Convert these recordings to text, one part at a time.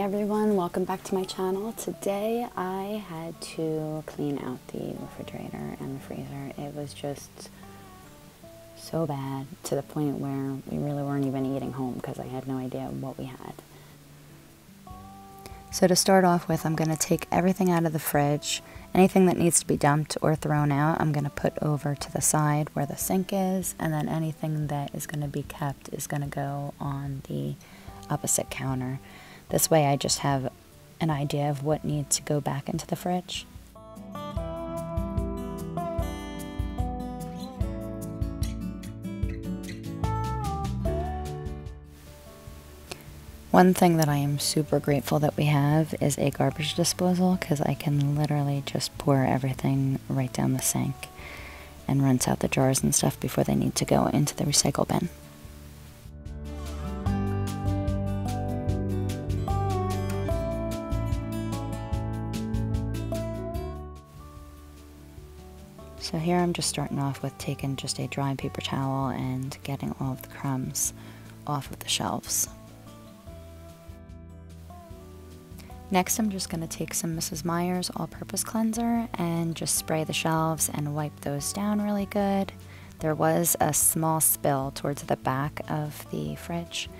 everyone, welcome back to my channel. Today I had to clean out the refrigerator and the freezer. It was just so bad to the point where we really weren't even eating home because I had no idea what we had. So to start off with, I'm going to take everything out of the fridge. Anything that needs to be dumped or thrown out, I'm going to put over to the side where the sink is, and then anything that is going to be kept is going to go on the opposite counter. This way I just have an idea of what needs to go back into the fridge. One thing that I am super grateful that we have is a garbage disposal, because I can literally just pour everything right down the sink and rinse out the jars and stuff before they need to go into the recycle bin. So here I'm just starting off with taking just a dry paper towel and getting all of the crumbs off of the shelves. Next, I'm just going to take some Mrs. Meyer's all-purpose cleanser and just spray the shelves and wipe those down really good. There was a small spill towards the back of the fridge.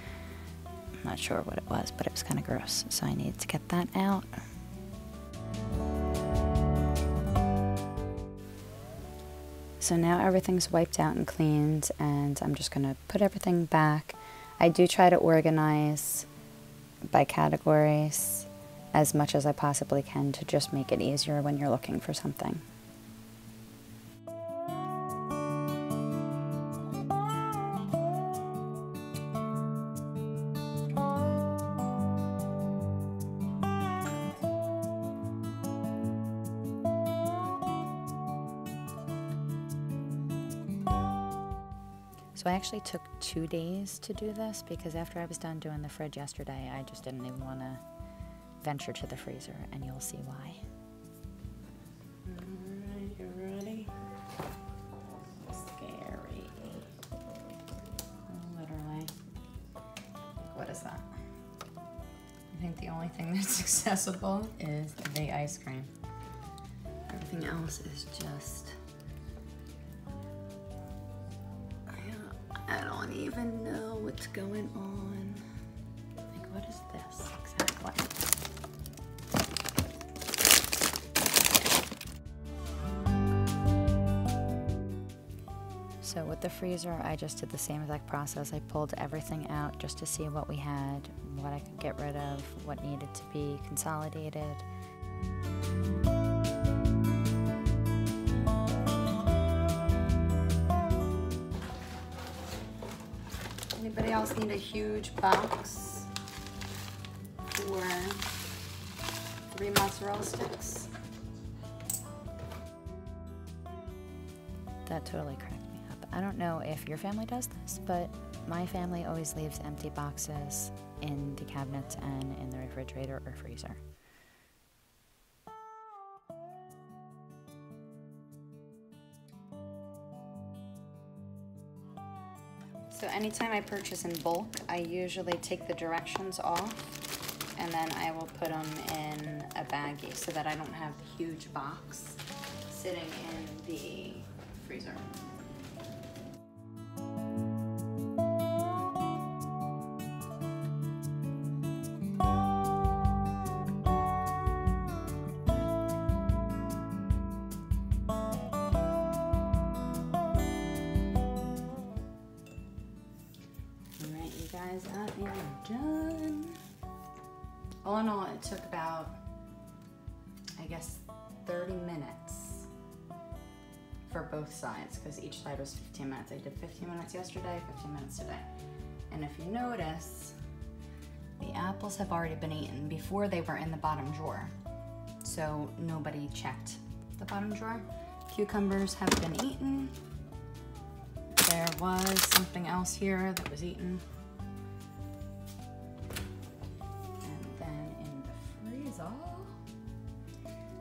I'm not sure what it was, but it was kind of gross, so I needed to get that out. So now everything's wiped out and cleaned, and I'm just going to put everything back. I do try to organize by categories as much as I possibly can to just make it easier when you're looking for something. So I actually took 2 days to do this because after I was done doing the fridge yesterday, I just didn't even want to venture to the freezer, and you'll see why. Alright, you ready? Scary. Literally. What is that? I think the only thing that's accessible is the ice cream. Everything else is just... I don't even know what's going on. Like, what is this exactly? So with the freezer, I just did the same exact process. I pulled everything out just to see what we had, what I could get rid of, what needed to be consolidated. Anybody else need a huge box for 3 mozzarella sticks? That totally cracked me up. I don't know if your family does this, but my family always leaves empty boxes in the cabinets and in the refrigerator or freezer. So anytime I purchase in bulk, I usually take the directions off and then I will put them in a baggie so that I don't have the huge box sitting in the freezer. Guys, I am done. All in all, it took about, I guess, 30 minutes for both sides, because each side was 15 minutes. I did 15 minutes yesterday, 15 minutes today. And if you notice, the apples have already been eaten before they were in the bottom drawer. So nobody checked the bottom drawer. Cucumbers have been eaten. There was something else here that was eaten.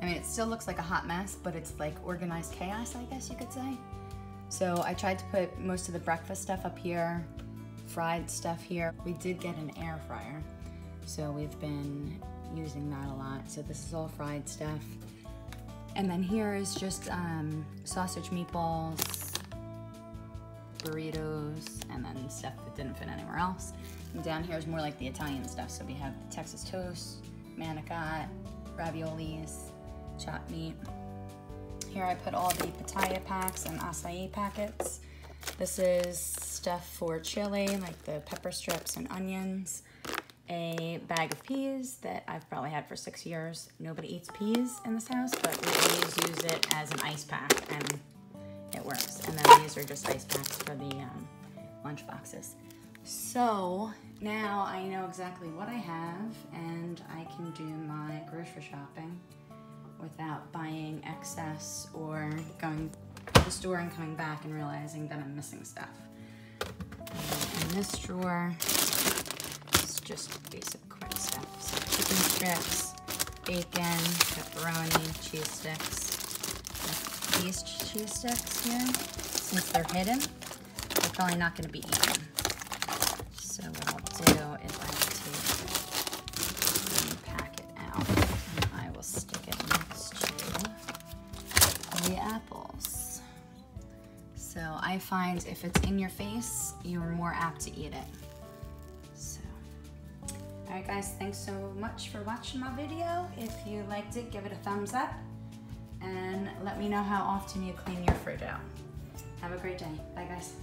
I mean, it still looks like a hot mess, but it's like organized chaos, I guess you could say. So I tried to put most of the breakfast stuff up here, fried stuff here. We did get an air fryer. So we've been using that a lot. So this is all fried stuff. And then here is just sausage meatballs, burritos, and then stuff that didn't fit anywhere else. And down here is more like the Italian stuff. So we have Texas toast, manicotti, raviolis, chopped meat. Here I put all the pitaya packs and acai packets. This is stuff for chili, like the pepper strips and onions. A bag of peas that I've probably had for 6 years. Nobody eats peas in this house, but we always use it as an ice pack, and it works. And then these are just ice packs for the lunch boxes. So now I know exactly what I have, and I can do my grocery shopping without buying excess or going to the store and coming back and realizing that I'm missing stuff. In this drawer, it's just basic quick stuff. So chicken strips, bacon, pepperoni, cheese sticks. These cheese sticks here, since they're hidden, they're probably not going to be eaten. So what I'll do is I will take the packet out and I will stick it next to the apples. So I find if it's in your face, you're more apt to eat it. So, alright guys, thanks so much for watching my video. If you liked it, give it a thumbs up and let me know how often you clean your fridge out. Have a great day. Bye guys.